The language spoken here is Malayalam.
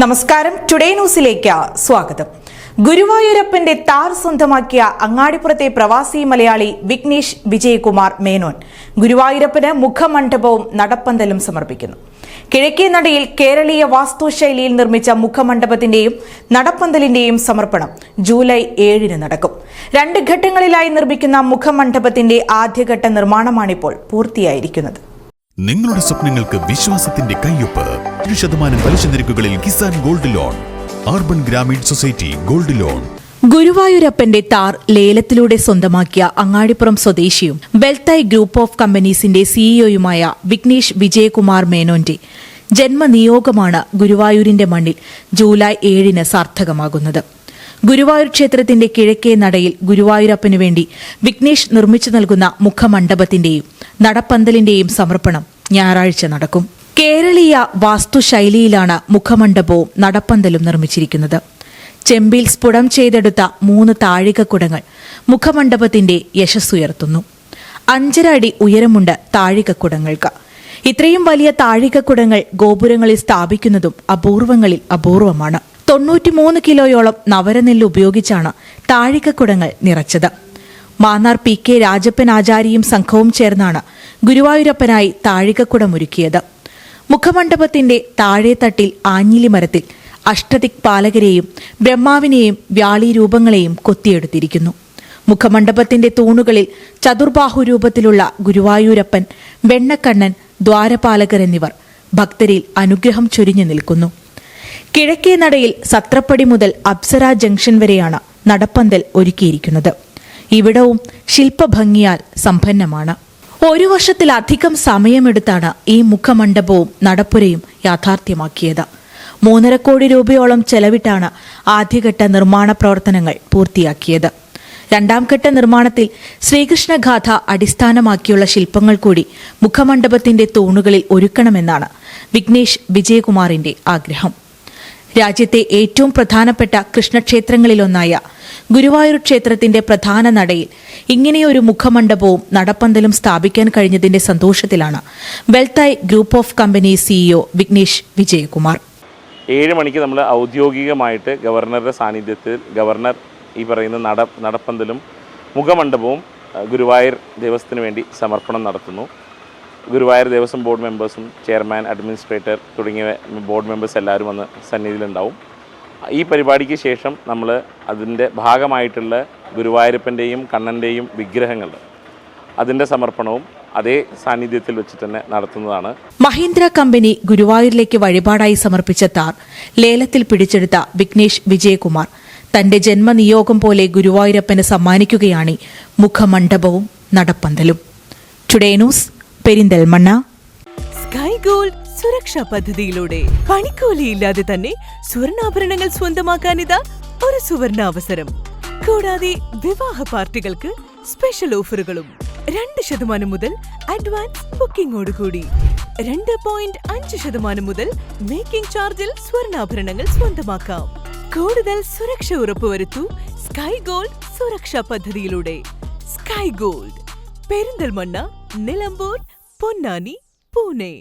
നമസ്കാരം, ടുഡേ ന്യൂസിലേക്ക് സ്വാഗതം. ഗുരുവായൂരപ്പന്റെ താർ സ്വന്തമാക്കിയ അങ്ങാടിപ്പുറത്തെ പ്രവാസി മലയാളി വിഘ്നേഷ് വിജയകുമാർ മേനോൻ ഗുരുവായൂരപ്പന് മുഖമണ്ഡപവും നടപ്പന്തലും സമർപ്പിക്കുന്നു. കിഴക്കേ നടയിൽ കേരളീയ വാസ്തുശൈലിയിൽ നിർമ്മിച്ച മുഖമണ്ഡപത്തിന്റെയും നടപ്പന്തലിന്റെയും സമർപ്പണം ജൂലൈ 7 നടക്കും. 2 ഘട്ടങ്ങളിലായി നിർമ്മിക്കുന്ന മുഖമണ്ഡപത്തിന്റെ ആദ്യഘട്ട നിർമ്മാണമാണിപ്പോൾ പൂർത്തിയായിരിക്കുന്നത്. നിങ്ങളുടെ സ്വപ്നങ്ങൾക്ക് വിശ്വാസത്തിന്റെ കയ്യൊപ്പ്. 1% പലിശ നിരക്കുകളിൽ Kisan gold loan. Urban Grameen society gold loan. ഗുരുവായൂരപ്പന്റെ താർ ലേലത്തിലൂടെ സ്വന്തമാക്കിയ അങ്ങാടിപ്പുറം സ്വദേശിയും വെൽത്തായ് ഗ്രൂപ്പ് ഓഫ് കമ്പനീസിന്റെ സിഇഒയുമായ വിഘ്നേഷ് വിജയകുമാർ മേനോന്റെ ജന്മനിയോഗമാണ് ഗുരുവായൂരിന്റെ മണ്ണിൽ ജൂലൈ 7 സാർത്ഥകമാകുന്നത്. ഗുരുവായൂർ ക്ഷേത്രത്തിന്റെ കിഴക്കേ നടയിൽ ഗുരുവായൂരപ്പനു വേണ്ടി വിഘ്നേഷ് നിർമ്മിച്ചു നൽകുന്ന മുഖമണ്ഡപത്തിന്റെയും നടപ്പന്തലിന്റെയും സമർപ്പണം ഞായറാഴ്ച നടക്കും. കേരളീയ വാസ്തുശൈലിയിലാണ് മുഖമണ്ഡപവും നടപ്പന്തലും നിർമ്മിച്ചിരിക്കുന്നത്. ചെമ്പിൽ സ്ഫുടം ചെയ്തെടുത്ത 3 താഴികക്കുടങ്ങൾ മുഖമണ്ഡപത്തിന്റെ യശസ്സുയർത്തുന്നു. 5.5 അടി ഉയരമുണ്ട് താഴികക്കുടങ്ങൾക്ക്. ഇത്രയും വലിയ താഴികക്കുടങ്ങൾ ഗോപുരങ്ങളിൽ സ്ഥാപിക്കുന്നതും അപൂർവങ്ങളിൽ അപൂർവമാണ്. 93 കിലോയോളം നവരനെല്ല് ഉപയോഗിച്ചാണ് താഴികക്കുടങ്ങൾ നിറച്ചത്. മാന്നാർ PK രാജപ്പൻ ആചാരിയും സംഘവും ചേർന്നാണ് ഗുരുവായൂരപ്പനായി താഴികക്കുടമൊരുക്കിയത്. മുഖമണ്ഡപത്തിന്റെ താഴെത്തട്ടിൽ ആഞ്ഞിലി മരത്തിൽ അഷ്ടദിക്പാലകരെയും ബ്രഹ്മാവിനെയും വ്യാളി രൂപങ്ങളെയും കൊത്തിയെടുത്തിരിക്കുന്നു. മുഖമണ്ഡപത്തിന്റെ തൂണുകളിൽ ചതുർബാഹു രൂപത്തിലുള്ള ഗുരുവായൂരപ്പൻ, വെണ്ണക്കണ്ണൻ, ദ്വാരപാലകർ എന്നിവർ ഭക്തരിൽ അനുഗ്രഹം ചൊരിഞ്ഞു നിൽക്കുന്നു. കിഴക്കേ നടയിൽ സത്രപ്പടി മുതൽ അപ്സര ജംഗ്ഷൻ വരെയാണ് നടപ്പന്തൽ ഒരുക്കിയിരിക്കുന്നത്. ഇവിടവും ശില്പഭംഗിയാൽ സമ്പന്നമാണ്. 1 വർഷത്തിലധികം സമയമെടുത്താണ് ഈ മുഖമണ്ഡപവും നടപ്പുരയും യാഥാർത്ഥ്യമാക്കിയത്. 3.5 കോടി രൂപയോളം ചെലവിട്ടാണ് ആദ്യഘട്ട നിർമ്മാണ പ്രവർത്തനങ്ങൾ പൂർത്തിയാക്കിയത്. 2ാം ഘട്ട നിർമ്മാണത്തിൽ ശ്രീകൃഷ്ണഗാഥ അടിസ്ഥാനമാക്കിയുള്ള ശില്പങ്ങൾ കൂടി മുഖമണ്ഡപത്തിന്റെ തൂണുകളിൽ ഒരുക്കണമെന്നാണ് വിഘ്നേഷ് വിജയകുമാറിന്റെ ആഗ്രഹം. രാജ്യത്തെ ഏറ്റവും പ്രധാനപ്പെട്ട കൃഷ്ണക്ഷേത്രങ്ങളിലൊന്നായ ഗുരുവായൂർ ക്ഷേത്രത്തിന്റെ പ്രധാന നടയിൽ ഇങ്ങനെയൊരു മുഖമണ്ഡപവും നടപ്പന്തലും സ്ഥാപിക്കാൻ കഴിഞ്ഞതിന്റെ സന്തോഷത്തിലാണ് വെൽത്തായ് group of companies CEO Vignesh Vijayakumar. 7 മണിക്ക് നമ്മൾ ഔദ്യോഗികമായിട്ട് ഗവർണറുടെ സാന്നിധ്യത്തിൽ ഗവർണർ ഈ പറയുന്ന നടപ്പന്തലും മുഖമണ്ഡപവും ഗുരുവായൂർ ദേവസ്വത്തിന് വേണ്ടി സമർപ്പണം നടത്തുന്നു. ഗുരുവായൂർ ദേവസ്വം ബോർഡ് മെമ്പേഴ്സും ചെയർമാൻ, അഡ്മിനിസ്ട്രേറ്റർ തുടങ്ങിയ ബോർഡ് മെമ്പേഴ്സ് എല്ലാവരും വന്ന് സന്നിധിയിലുണ്ടാവും. ഈ പരിപാടിക്ക് ശേഷം നമ്മൾ അതിൻ്റെ ഭാഗമായിട്ടുള്ള ഗുരുവായൂരപ്പൻ്റെയും കണ്ണൻ്റെയും വിഗ്രഹങ്ങൾ അതിൻ്റെ സമർപ്പണവും അതേ സാന്നിധ്യത്തിൽ വെച്ച് തന്നെ നടത്തുന്നതാണ്. മഹീന്ദ്ര കമ്പനി ഗുരുവായൂരിലേക്ക് വഴിപാടായി സമർപ്പിച്ച താർ ലേലത്തിൽ പിടിച്ചെടുത്ത വിഘ്നേഷ് വിജയകുമാർ തന്റെ ജന്മനിയോഗം പോലെ ഗുരുവായൂരപ്പന് സമ്മാനിക്കുകയാണ് മുഖമണ്ഡപവും നടപ്പന്തലും. Today news, Perinthalmanna. Sky gold സുരക്ഷാ പദ്ധതിയിലൂടെ പണിക്കൂലിയില്ലാതെ തന്നെ സ്വർണ്ണാഭരണങ്ങൾ സ്വന്തമാക്കാനിതാ ഒരു സുവർണാവസരം. കൂടാതെ വിവാഹ പാർട്ടികൾക്ക് സ്പെഷ്യൽ ഓഫറുകളും. 2% മുതൽ അഡ്വാൻസ് ബുക്കിംഗോടുകൂടി 2.5% മുതൽ മേക്കിംഗ് ചാർജിൽ സ്വർണ്ണാഭരണങ്ങൾ സ്വന്തമാക്കാം. കൂടുതൽ സുരക്ഷ ഉറപ്പുവരുത്തൂ സ്കൈ ഗോൾഡ് സുരക്ഷാ പദ്ധതിയിലൂടെ. Sky gold, Perinthalmanna, Nilambur, Ponnani, Pune.